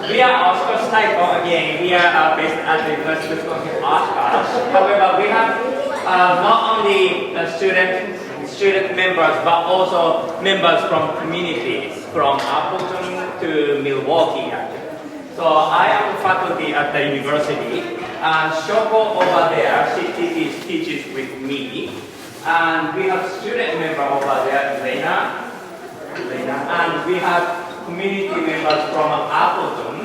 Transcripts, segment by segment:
We are Oshkosh Taiko again. We are based at the University of Oshkosh. However, we have not only student members, but also members from communities, from Appleton to Milwaukee. So I am faculty at the university. Shoko over there, she teaches with me. And we have student member over there, Lena. And we have community members from Appleton,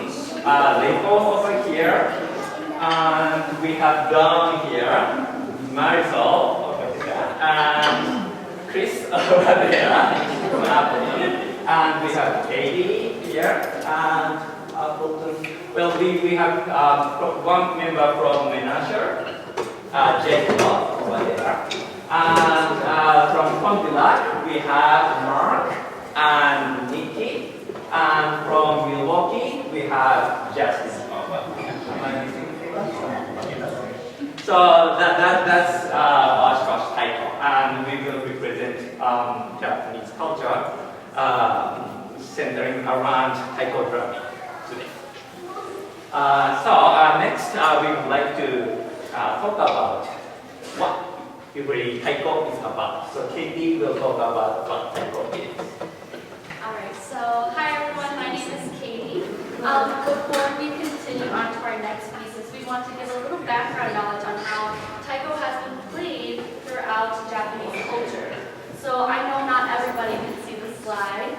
Leiko over here. And we have Dawn here, Marisol over there, and Chris over there from Appleton. And we have Katie here, and Appleton. Well, we have one member from Menasher, Jacob over there. And from Pontiac, we have Mark and Nikki. And from Milwaukee, we have Justice over here. Am I missing anything? So that's Oshkosh Taiko, and we will represent Japanese culture centering around Taiko drumming today. Next we would like to talk about what usually Taiko is about. So Katie will talk about what Taiko is. Alright, so hi everyone, my name is Katie. Before we continue on to our next pieces, we want to give a little background knowledge on how Taiko has been played throughout Japanese culture. So I know not everybody can see the slide,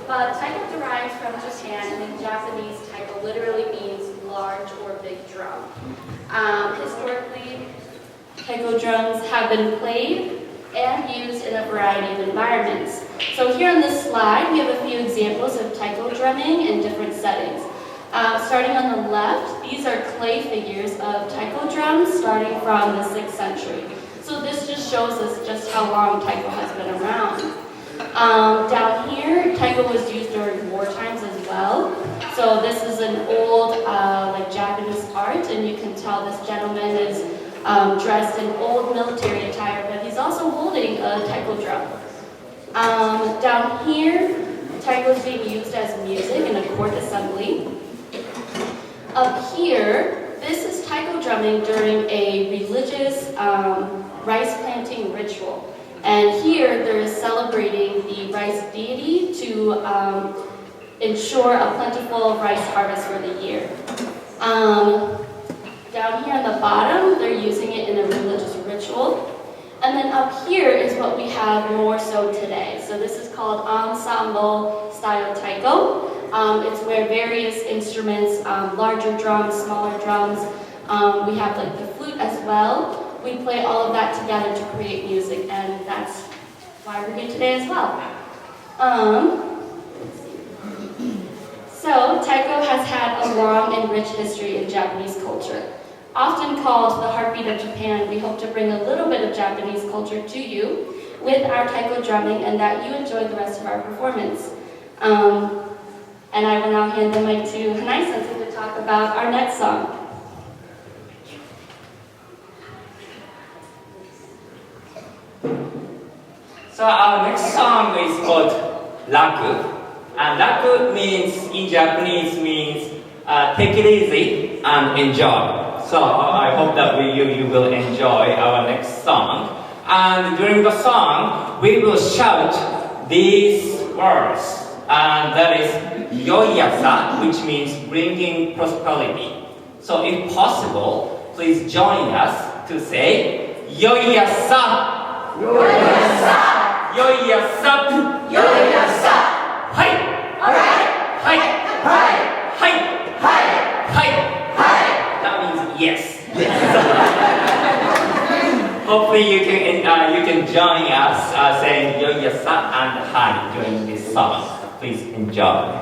but Taiko derives from Japan, and in Japanese, Taiko literally means large or big drum. Historically, Taiko drums have been played and used in a variety of environments. So here on this slide, we have a few examples of Taiko drumming in different settings. Starting on the left, these are clay figures of Taiko drums starting from the 6th century. So this just shows us just how long Taiko has been around. Down here, Taiko was used during war times as well. So this is an old Japanese art, and you can tell this gentleman is dressed in old military attire, but he's also holding a Taiko drum. Down here, Taiko is being used as music in a court assembly. Up here, this is Taiko drumming during a religious rice planting ritual. And here, they're celebrating the rice deity to ensure a plentiful rice harvest for the year. Down here on the bottom, they're using it in a religious ritual. And then up here is what we have more so today. So this is called ensemble style Taiko. It's where various instruments, larger drums, smaller drums, we have like the flute as well. We play all of that together to create music, and that's why we're here today as well. So Taiko has had a long and rich history in Japanese culture. Often called the heartbeat of Japan, we hope to bring a little bit of Japanese culture to you with our Taiko drumming, and that you enjoy the rest of our performance. And I will now hand the mic to Hisaishi to talk about our next song. So our next song is called Raku. And Raku means, in Japanese, means take it easy and enjoy. So I hope that you will enjoy our next song. And during the song, we will shout these words. And that is yoiyasa, which means bringing prosperity. So if possible, please join us to say yoiyasa. Yoiyasa. Yoiyasa. Yoiyasa. Hai. Alright. Hai. Hi. Hai. Hi. Hai. Hi. That means yes. Hopefully you can join us saying yoiyasa and hi during this song. Please enjoy.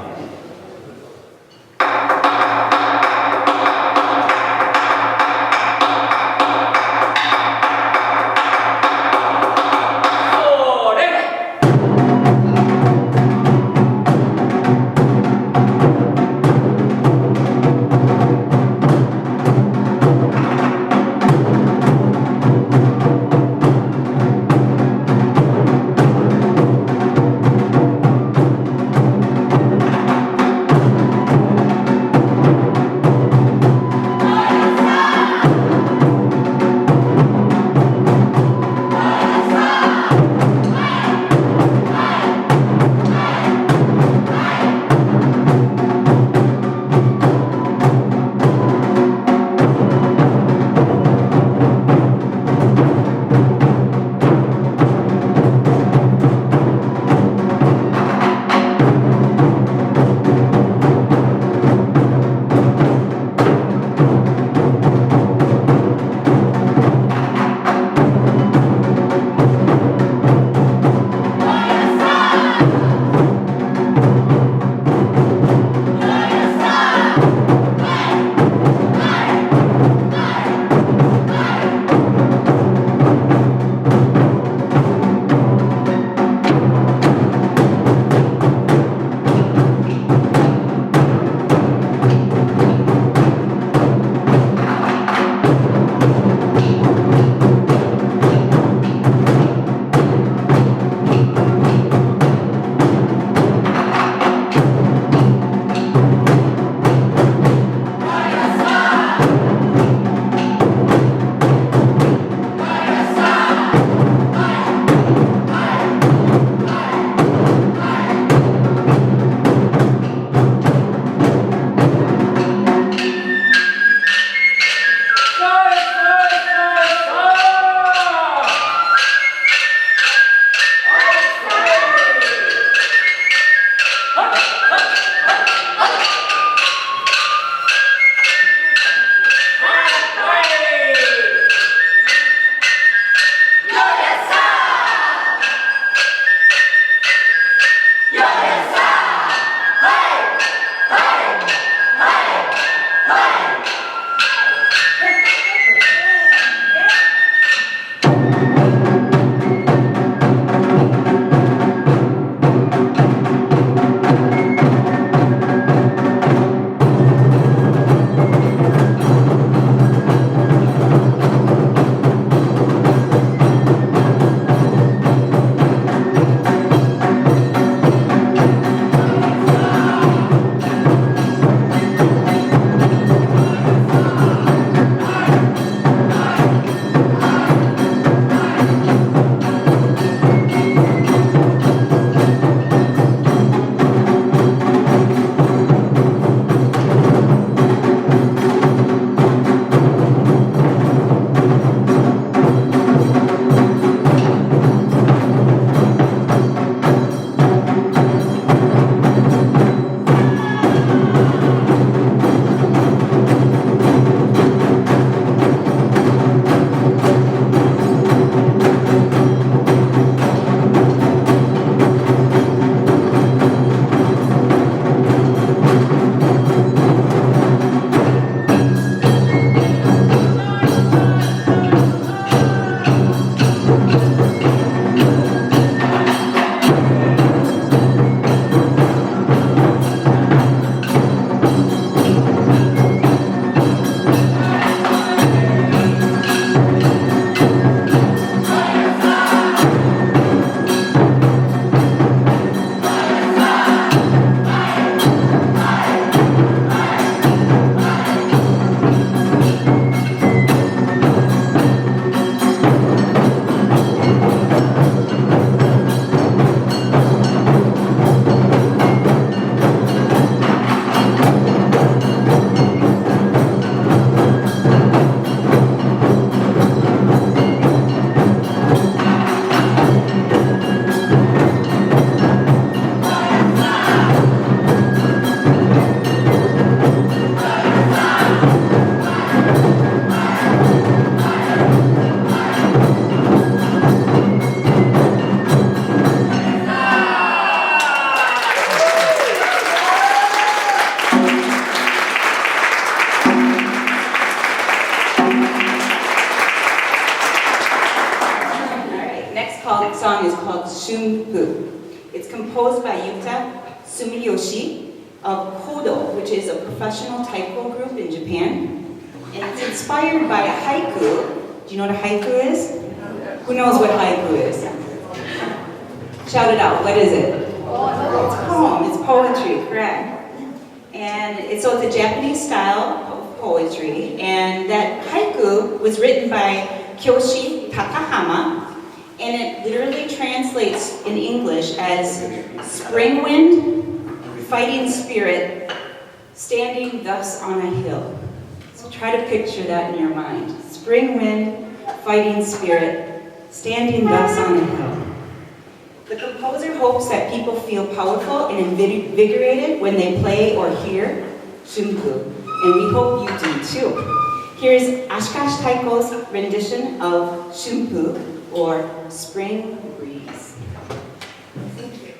song is called Shunpuu. It's composed by Yuta Sumiyoshi of Kodo, which is a professional taiko group in Japan. And it's inspired by a haiku. Do you know what a haiku is? Who knows what haiku is? Shout it out. What is it? It's poem. It's poetry, correct. And it's a Japanese style of poetry. And that haiku was written by Kyoshi Takahama. And it literally translates in English as spring wind, fighting spirit, standing thus on a hill. So try to picture that in your mind. Spring wind, fighting spirit, standing thus on a hill. The composer hopes that people feel powerful and invigorated when they play or hear Shunpuu, and we hope you do too. Here's Oshkosh Taiko's rendition of Shunpuu, or Spring Breeze. Thank you.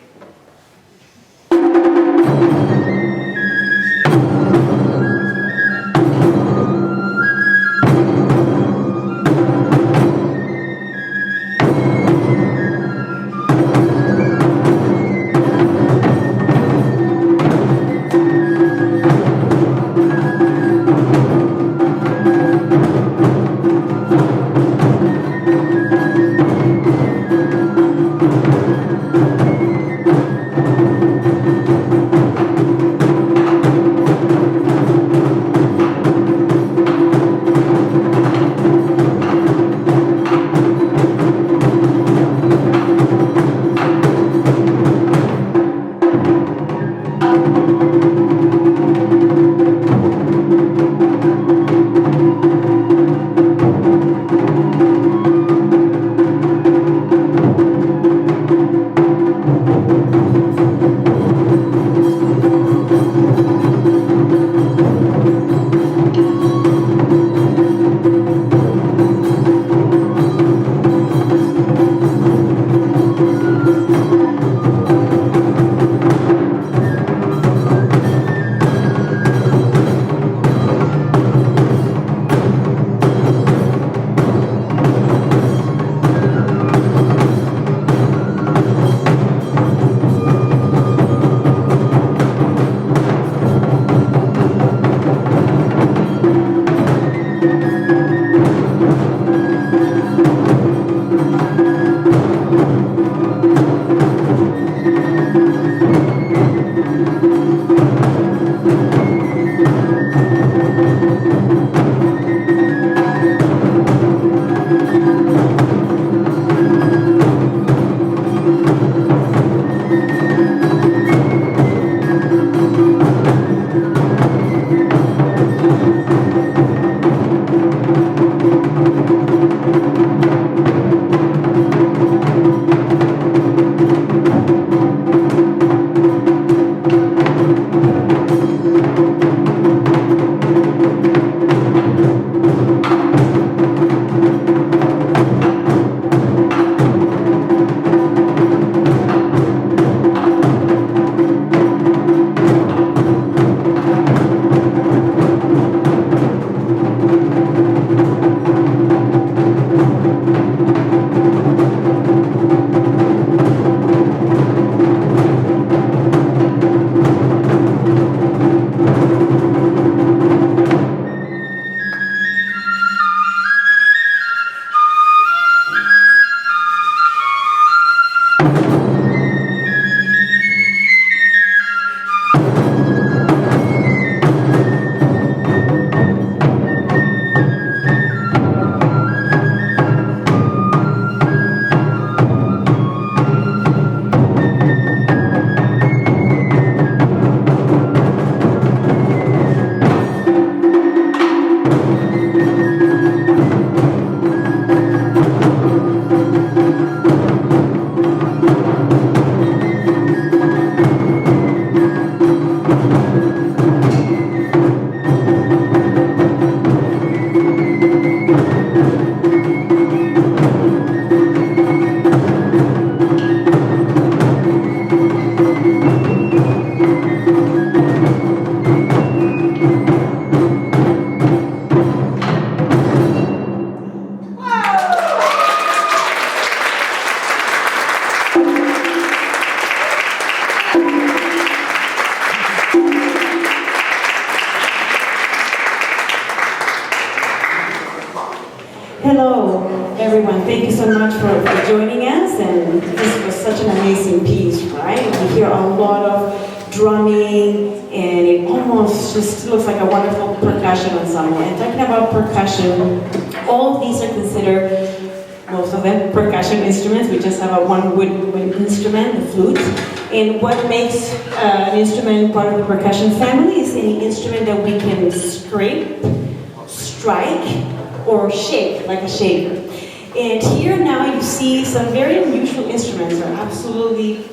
Hello, everyone. Thank you so much for joining us. And this was such an amazing piece, right? We hear a lot of drumming, and it almost just looks like a wonderful percussion ensemble. And talking about percussion, all of these are considered, most of them, percussion instruments. We just have a one wind instrument, the flute. And what makes an instrument part of the percussion family is any instrument that we can scrape, strike, or shake, like a shaker. And here now you see some very unusual instruments that are absolutely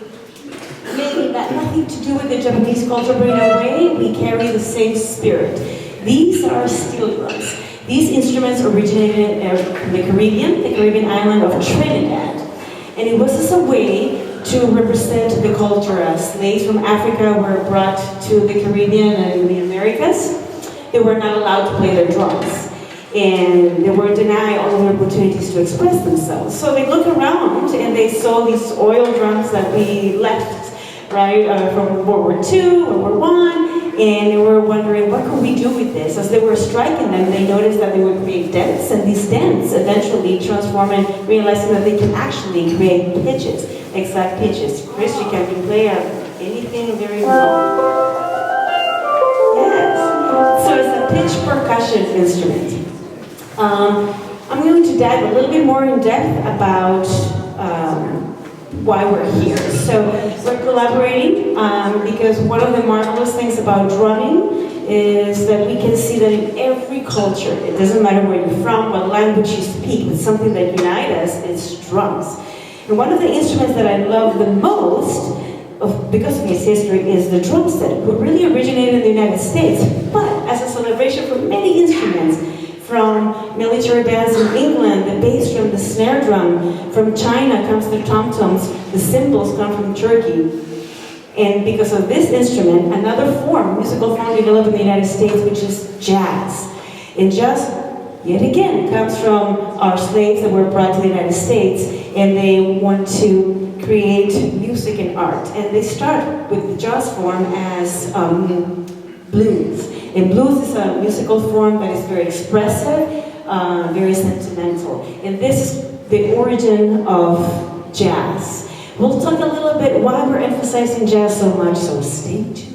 maybe got nothing to do with the Japanese culture, but in a way we carry the same spirit. These are steel drums. These instruments originated from the Caribbean island of Trinidad. And it was as a way to represent the culture as slaves from Africa were brought to the Caribbean and the Americas. They were not allowed to play their drums. And they were denied all the opportunities to express themselves. So they look around and they saw these oil drums that we left, right, from World War II, World War I, and they were wondering, what could we do with this? As they were striking them, they noticed that they would create dents, and these dents eventually transform and realizing that they can actually create pitches, exact pitches. Chris, you can play anything very well. Yes, so it's a pitch percussion instrument. I'm going to dive a little bit more in depth about why we're here. So we're collaborating because one of the marvelous things about drumming is that we can see that in every culture, it doesn't matter where you're from, what language you speak, but something that unites us is drums. And one of the instruments that I love the most, because of its history, is the drum set, who really originated in the United States, but as a celebration for many instruments, from military bands in England, the bass drum, the snare drum. From China comes the tom-toms, the cymbals come from Turkey. And because of this instrument, another form, musical form developed in the United States, which is jazz. And jazz, yet again, comes from our slaves that were brought to the United States, and they want to create music and art. And they start with the jazz form as blues. And blues is a musical form that is very expressive, very sentimental. And this is the origin of jazz. We'll talk a little bit why we're emphasizing jazz so much, so stay tuned.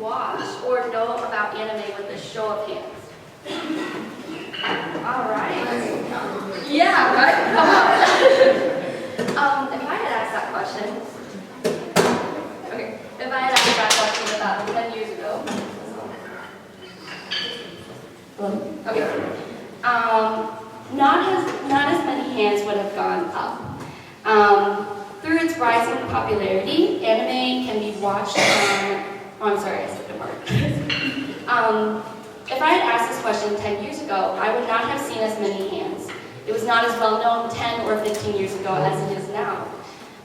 watch or know about anime with a show of hands? All right. Yeah, right? Come on. If I had asked that question, okay, if I had asked that question about 10 years ago, okay, not as many hands would have gone up. Through its rising popularity, anime can be watched on, I'm sorry, I skipped a part. If I had asked this question 10 years ago, I would not have seen as many hands. It was not as well known 10 or 15 years ago as it is now.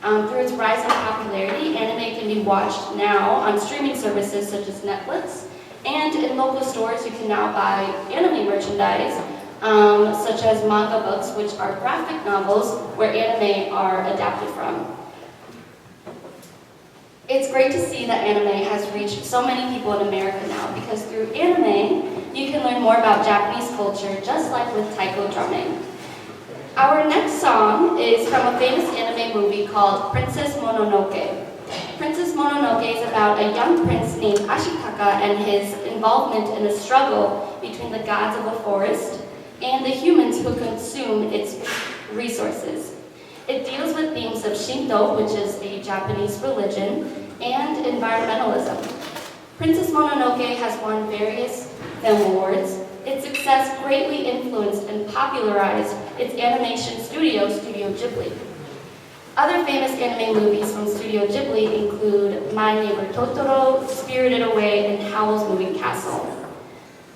Through its rising popularity, anime can be watched now on streaming services such as Netflix, and in local stores you can now buy anime merchandise, such as manga books, which are graphic novels where anime are adapted from. It's great to see that anime has reached so many people in America now, because through anime, you can learn more about Japanese culture, just like with taiko drumming. Our next song is from a famous anime movie called Princess Mononoke. Princess Mononoke is about a young prince named Ashitaka and his involvement in a struggle between the gods of the forest and the humans who consume its resources. It deals with themes of Shinto, which is a Japanese religion, and environmentalism. Princess Mononoke has won various film awards. Its success greatly influenced and popularized its animation studio, Studio Ghibli. Other famous anime movies from Studio Ghibli include My Neighbor Totoro, Spirited Away, and Howl's Moving Castle.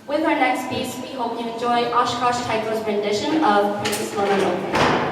With our next piece, we hope you enjoy Oshkosh Taiko's rendition of Princess Mononoke.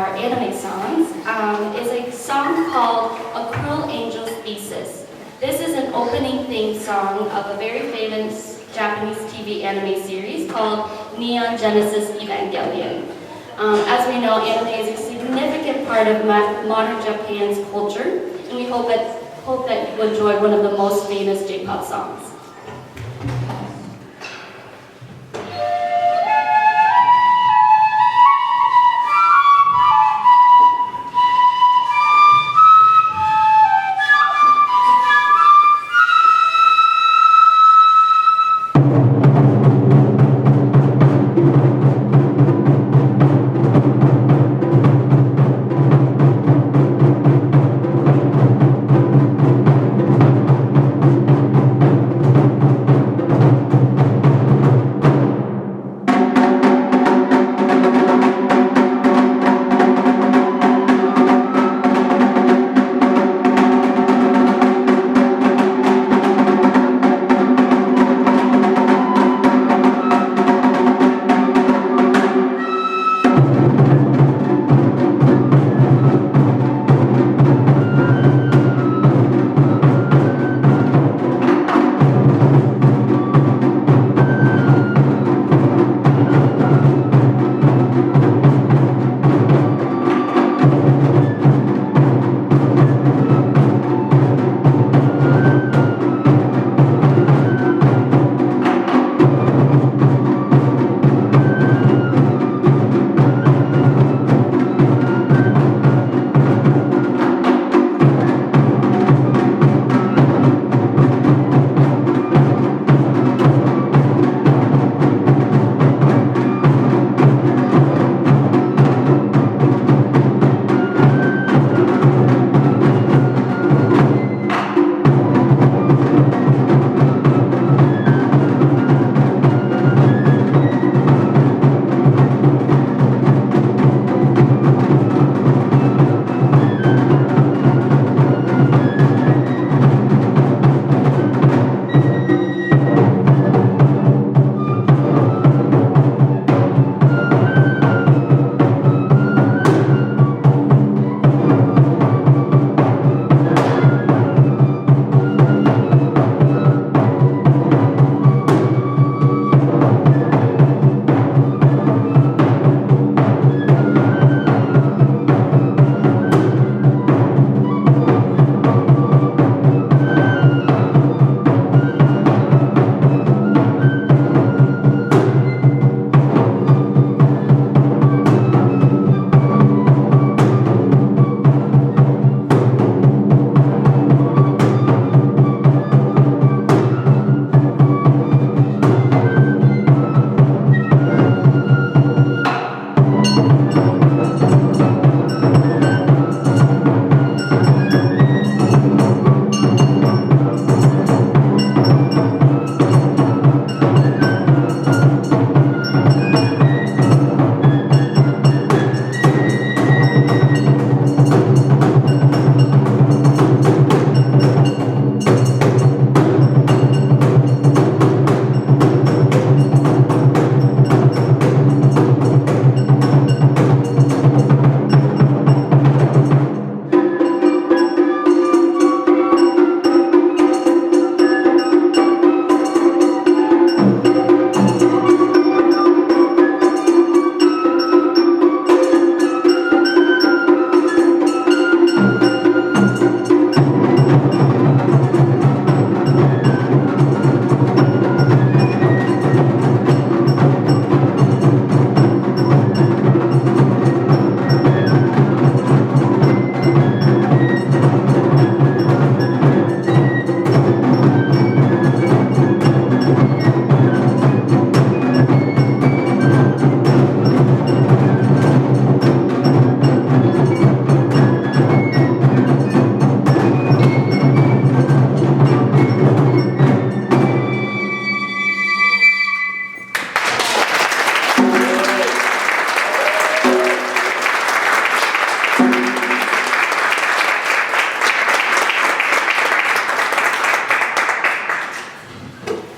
our anime songs is a song called A Cruel Angel's Thesis. This is an opening theme song of a very famous Japanese TV anime series called Neon Genesis Evangelion. As we know, anime is a significant part of modern Japan's culture, and we hope that you enjoy one of the most famous J-pop songs.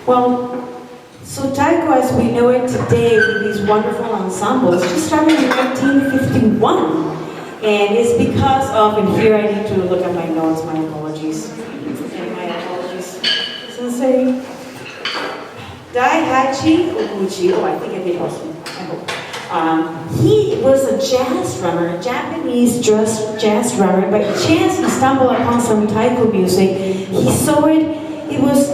Well, so Taiko, as we know it today with these wonderful ensembles just started in 1951. And it's because of, and here I need to look at my notes, my apologies. And my apologies. Sensei. Daihachi Oguchi, oh, I think I did also, I hope. He was a jazz drummer, a Japanese jazz drummer. By chance, he stumbled upon some taiko music. He saw it, it was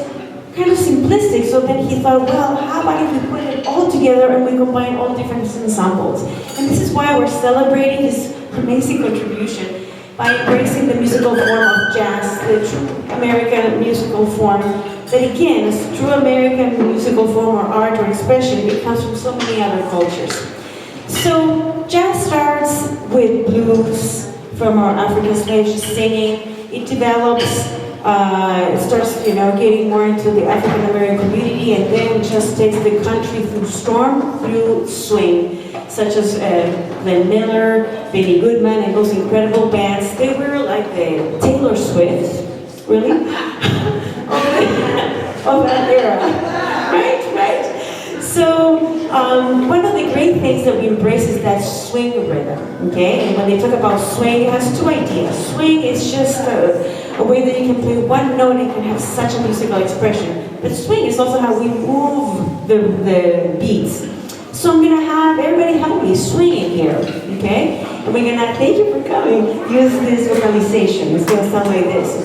kind of simplistic, so then he thought, well, how about if we put it all together and we combine all different ensembles? And this is why we're celebrating his amazing contribution by embracing the musical form of jazz, the true American musical form. That again, is a true American musical form or art or expression. It comes from so many other cultures. So jazz starts with blues from our African slaves singing. It develops, it starts, getting more into the African American community, and then just takes the country through storm, through swing, such as Glenn Miller, Benny Goodman, and those incredible bands. They were like the Taylor Swift, really, of that era, right? So one of the great things that we embrace is that swing rhythm, okay? And when they talk about swing, it has two ideas. Swing is just a way that you can play one note and can have such a musical expression. But swing is also how we move the beats. So I'm gonna have everybody help me swing here, okay? And we're gonna, thank you for coming, use this vocalization. It's gonna sound like this.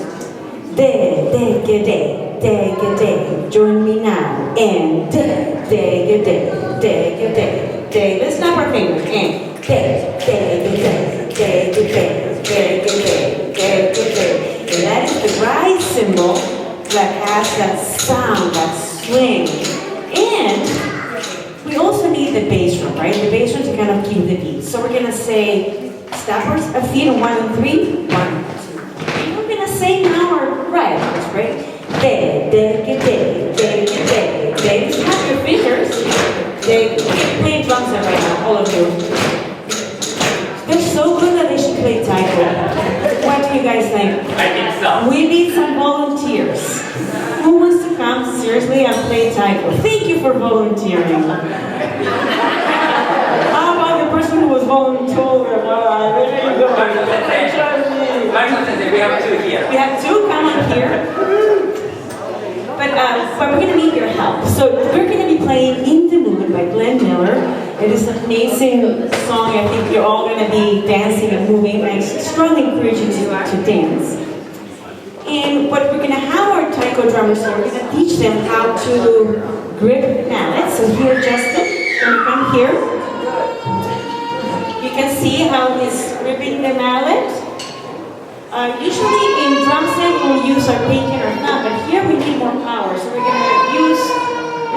De, join me now. And de. Let's snap our fingers. And and that is the rise symbol that has that sound, that swing. And we also need the bass drum, right? The bass drum to kind of keep the beat. So we're gonna say, stop our feet on 1 and 3. 1, 2, 3. We're gonna say now our right, right? De. Just have your fingers. They play drums right now, all of you. They're so good that they should play taiko. What do you guys think? I think so. We need some volunteers. Who wants to come seriously and play taiko? Thank you for volunteering. How about the person who was voluntold? There you go. We have 2 here. We have 2, come on here. But we're going to need your help. So we're going to be playing In the Moon by Glenn Miller. It is an amazing song. I think you're all going to be dancing and moving. I strongly encourage you to dance. And what we're going to have our taiko drummers here, we're going to teach them how to grip mallets. So here, Justin, going to come here. You can see how he's gripping the mallet. Usually in drum set we'll use our pinky and our thumb, but here we need more power. So we're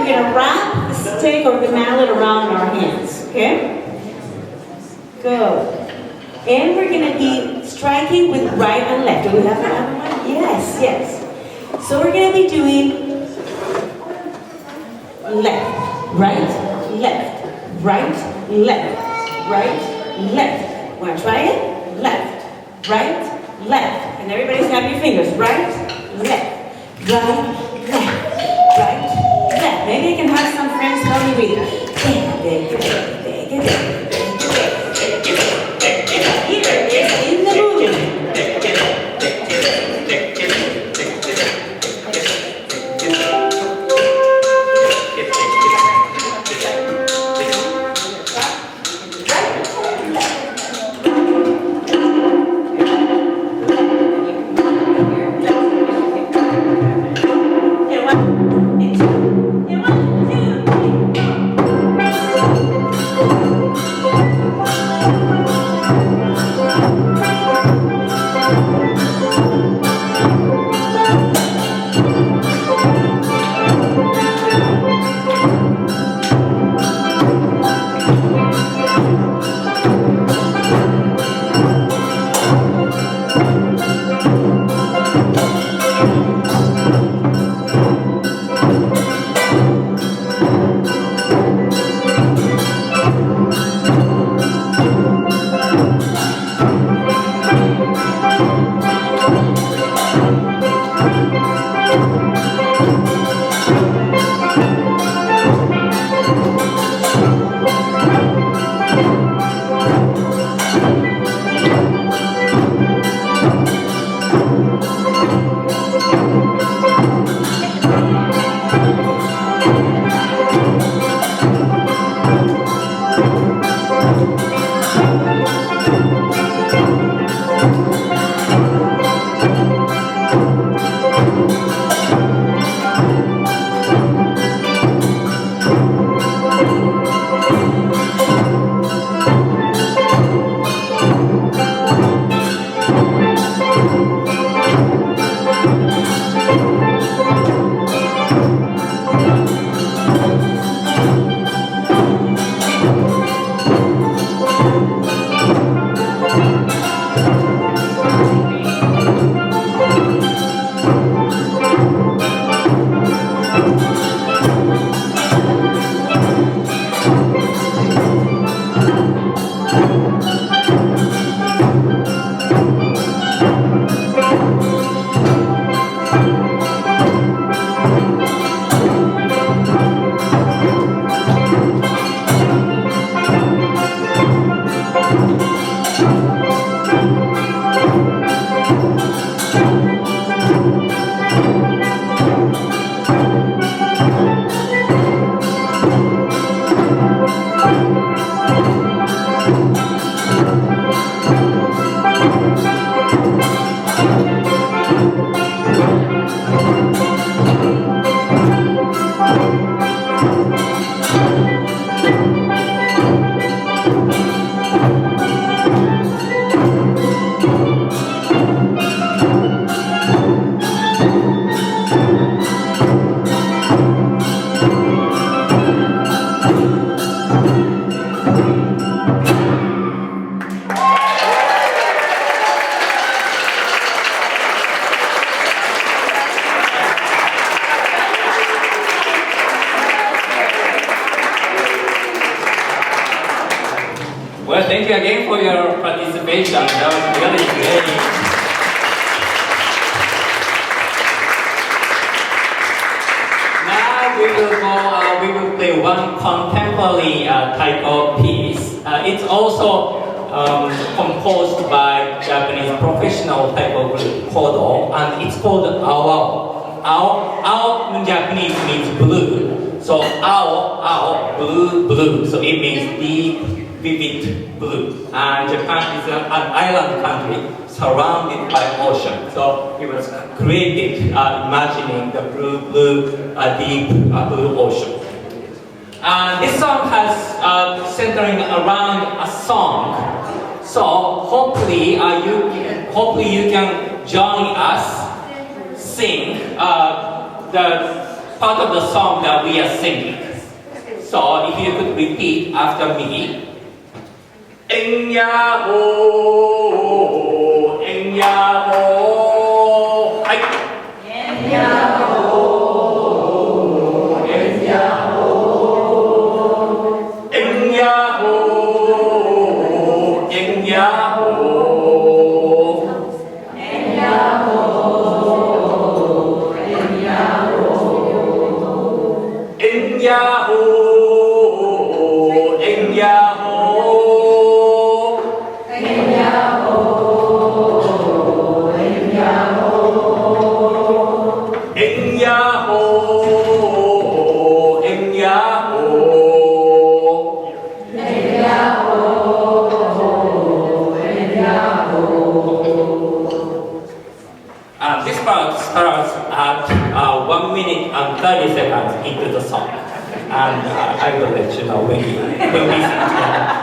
gonna wrap the stick or the mallet around our hands, okay? Good. And we're gonna be striking with right and left. Do we have another one? Yes. So we're gonna be doing left, right, left, right, left, right, left. Wanna try it? Left, right, left. And everybody snap your fingers. Right, left, right, left. Maybe I can have some friends help me read it. Here is In the Moon. Well, thank you again for your participation. That was really great. Now we will play one contemporary taiko piece. It's also composed by Japanese professional taiko group Kodo, and it's called Ao. Ao in Japanese means blue. So Ao, blue, blue. So it means deep, vivid blue. And Japan is an island country surrounded by ocean. So it was created imagining the blue, deep blue ocean. And this song has centering around a song. So hopefully you can join us sing the part of the song that we are singing. So if you could repeat after me. Enyaho, enyaho, hai. Enyaho, enyaho, enyaho, enyaho, enyaho, enyaho, enyaho, enyaho. This part starts at 1 minute and 30 seconds into the song, and I will let you know when we sing together.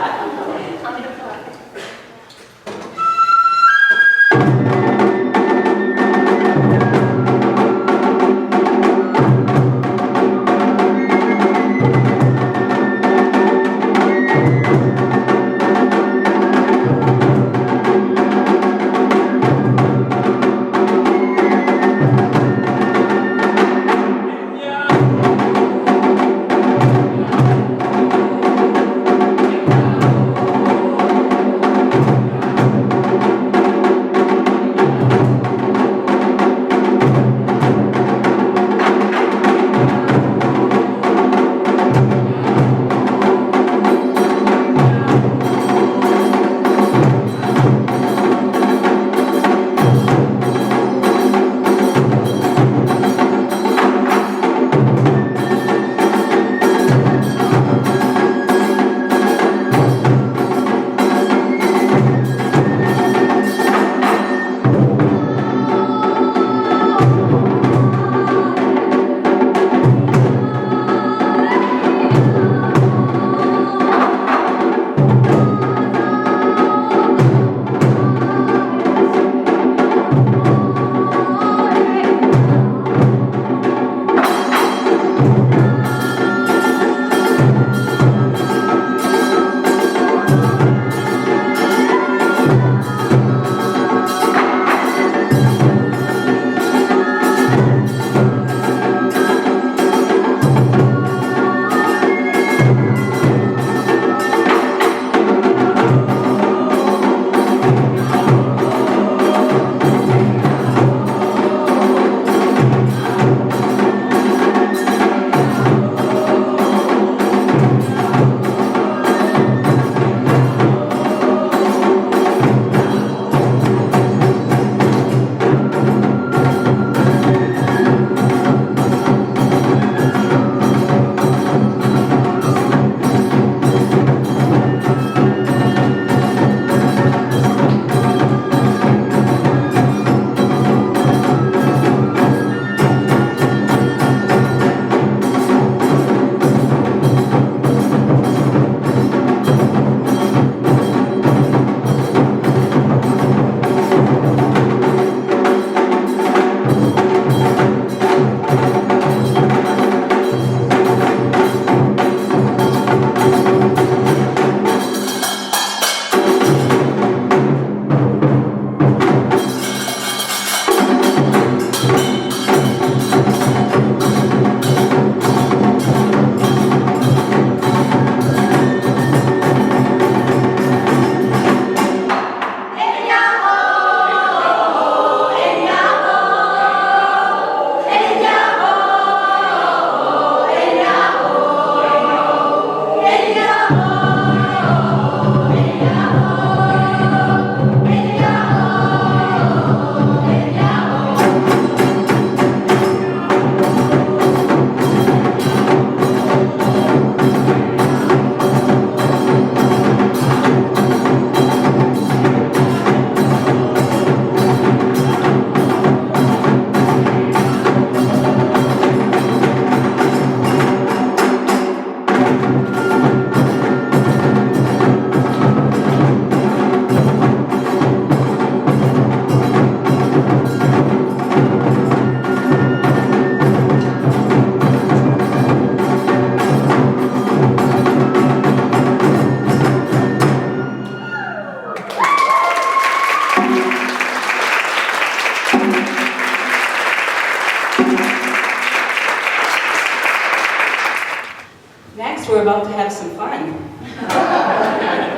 about to have some fun.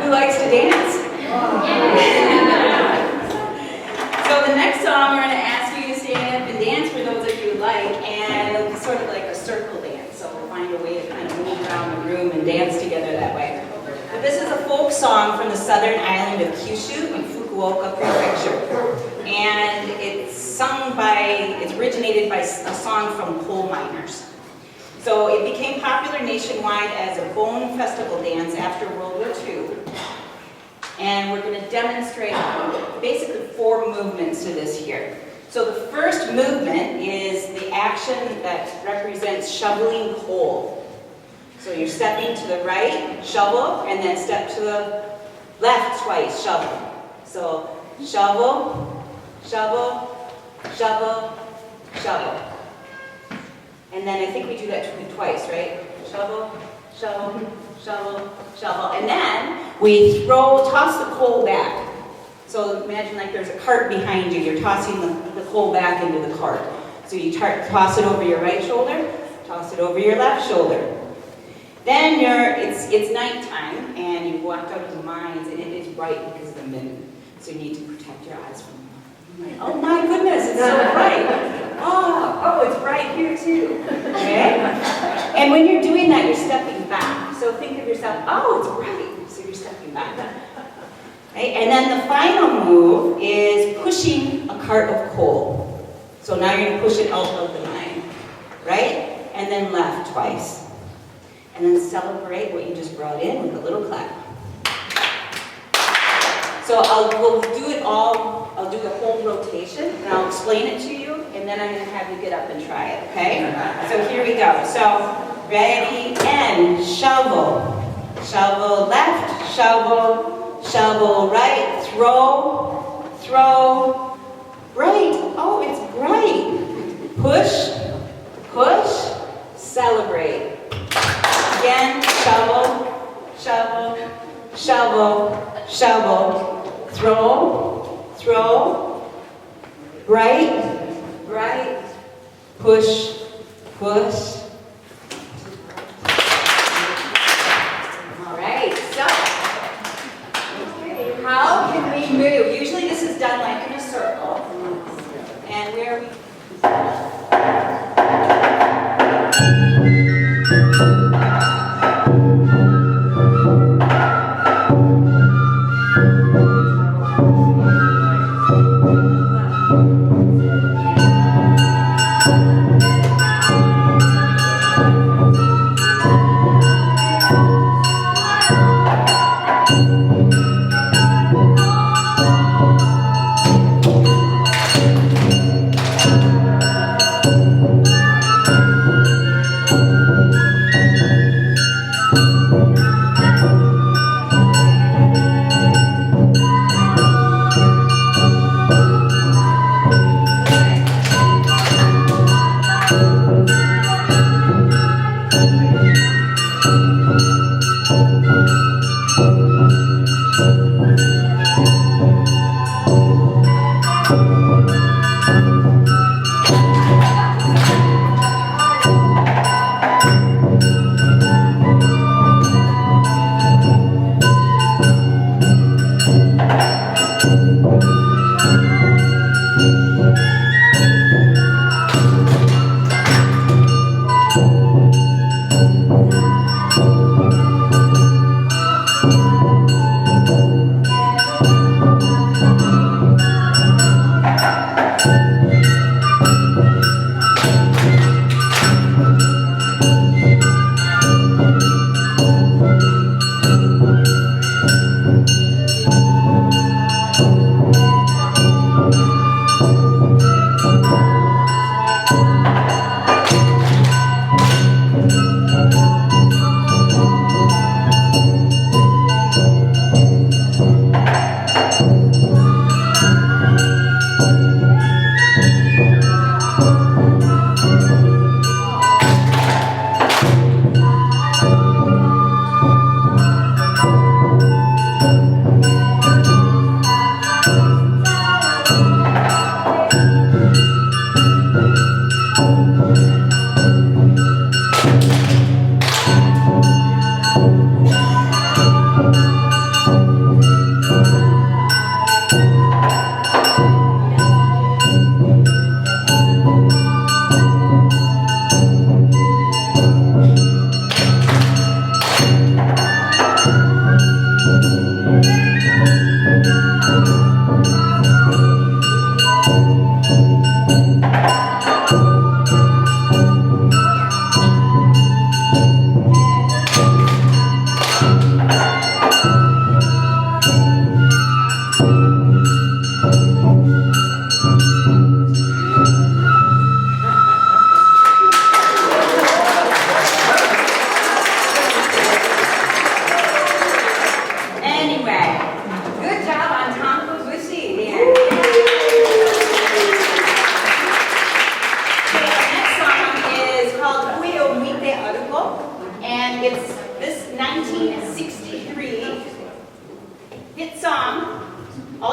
Who likes to dance? So the next song, we're going to ask you to stand up and dance for those of you who like, and it'll be sort of like a circle dance. So we'll find a way to kind of move around the room and dance together that way. But this is a folk song from the southern island of Kyushu in Fukuoka Prefecture. And it's originated by a song from coal miners. So it became popular nationwide as a bone festival dance after World War II. And we're going to demonstrate basically 4 movements to this here. So the first movement is the action that represents shoveling coal. So you're stepping to the right, shovel, and then step to the left twice, shovel. So shovel, shovel, shovel, shovel. And then I think we do that twice, right? Shovel, shovel, shovel, shovel. And then we toss the coal back. So imagine like there's a cart behind you. You're tossing the coal back into the cart. So you toss it over your right shoulder, toss it over your left shoulder. Then it's nighttime and you walk out of the mines and it is bright because of the moon. So you need to protect your eyes from the moon. Oh my goodness, it's so bright. Oh, it's bright here too. Okay? And when you're doing that, you're stepping back. So think of yourself, oh, it's bright. So you're stepping back. Okay? And then the final move is pushing a cart of coal. So now you're going to push it out of the mine. Right? And then left twice. And then celebrate what you just brought in with a little clap. So we'll do it all, I'll do the whole rotation, and I'll explain it to you, and then I'm going to have you get up and try it, okay? So here we go. So, ready, and shovel. Shovel left, shovel, shovel right, throw, throw, right. Oh, it's bright. Push, push, celebrate. Again, shovel, shovel, shovel, shovel. Throw, throw, right, right, push, push. All right, so, okay, how can we move? Usually this is done like in a circle. And where we...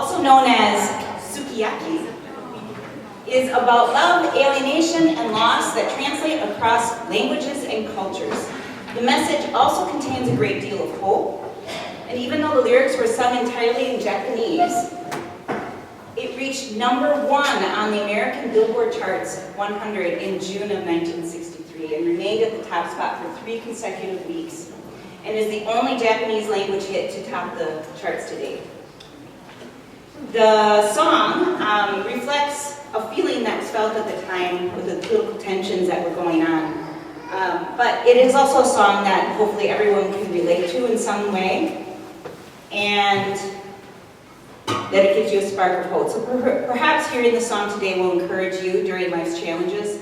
also known as sukiyaki, is about love, alienation, and loss that translate across languages and cultures. The message also contains a great deal of hope, and even though the lyrics were sung entirely in Japanese, it reached #1 on the American Billboard Charts 100 in June of 1963 and remained at the top spot for 3 consecutive weeks, and is the only Japanese language hit to top the charts to date. The song reflects a feeling that was felt at the time with the political tensions that were going on. But it is also a song that hopefully everyone can relate to in some way, and that it gives you a spark of hope. So perhaps hearing the song today will encourage you during life's challenges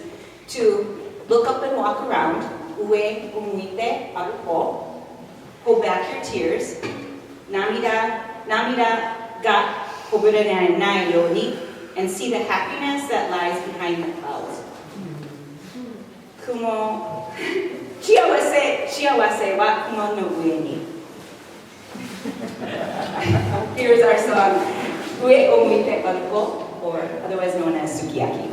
to look up and walk around, Ue o Muite Arukou, hold back your tears, namida ga koburanai yoni, and see the happiness that lies behind the clouds. Kumo, shiawase wa kumo no ue ni. Here's our song, Ue o Muite Arukou, or otherwise known as Sukiyaki.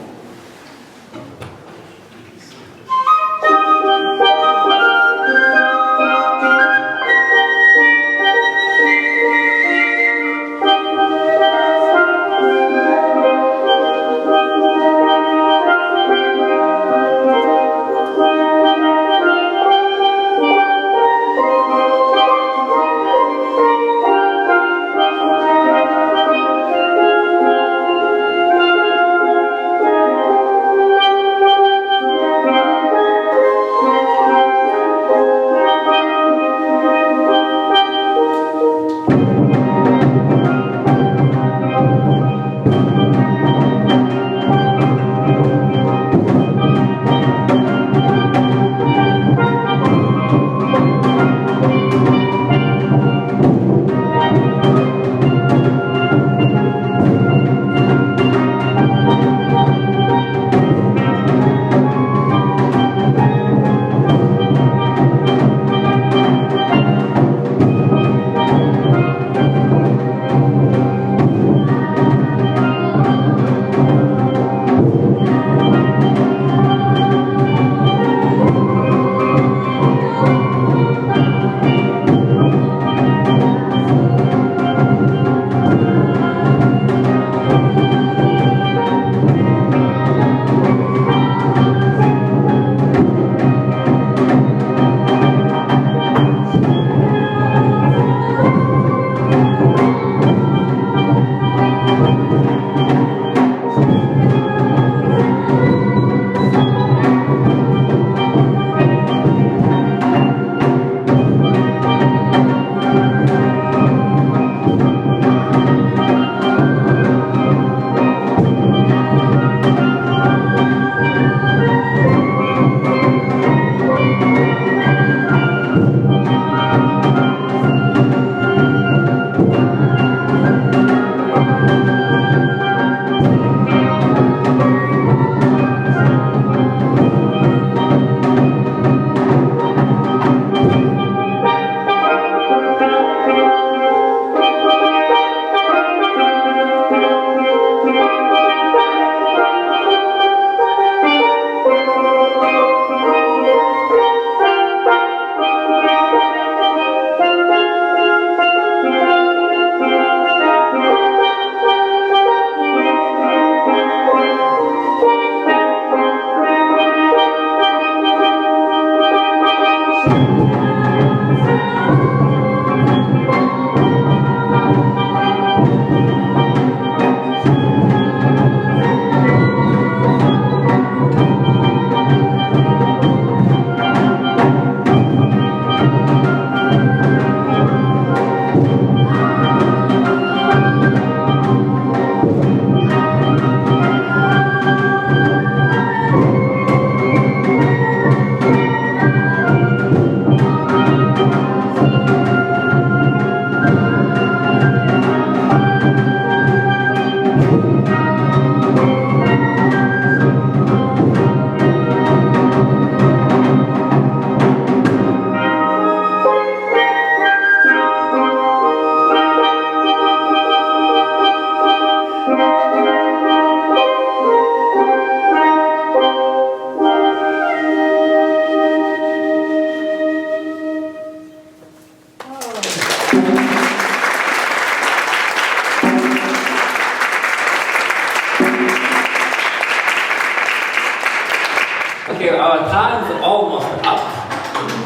our time's almost up.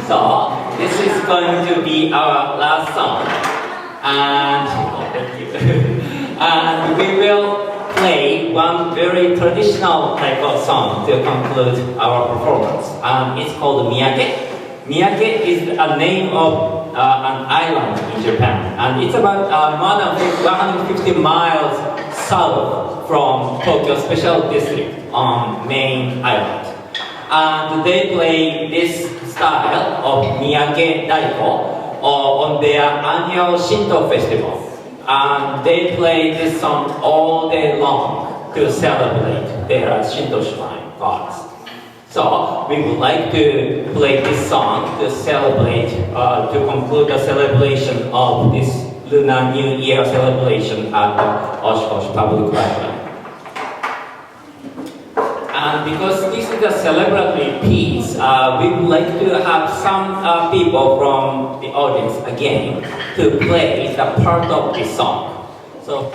So this is going to be our last song. And thank you. And we will play one very traditional taiko song to conclude our performance. And it's called Miyake. Miyake is a name of an island in Japan. And it's about more than 150 miles south from Tokyo Special District on main island. And they play this style of Miyake Daiko on their annual Shinto festival. And they play this song all day long to celebrate their Shinto shrine gods. So we would like to play this song to celebrate, to conclude the celebration of this Lunar New Year celebration at the Oshkosh Public Library. And because this is a celebratory piece, we would like to have some people from the audience again to play the part of this song. So.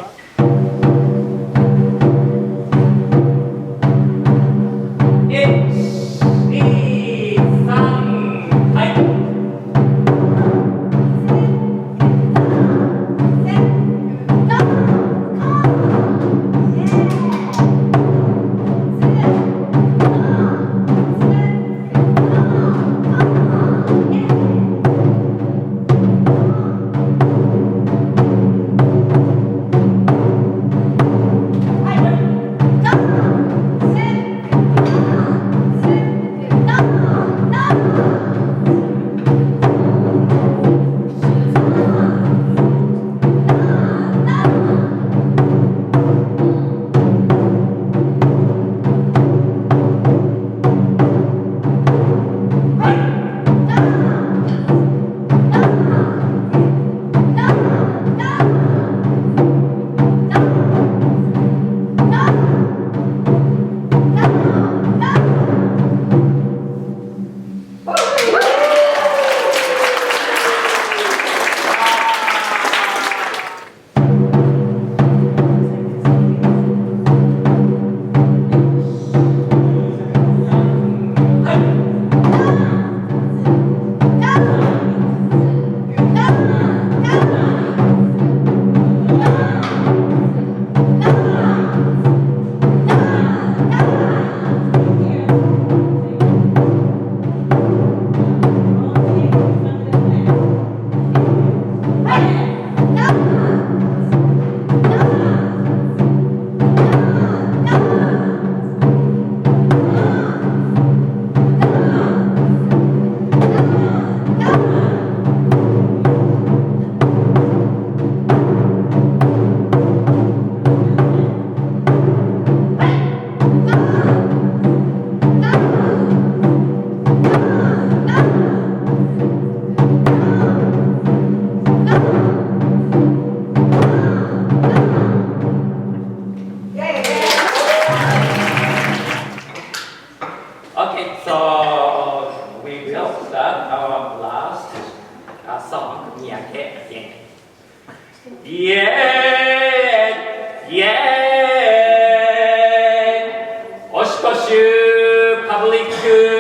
イエーイイエーイオシコシュパブリック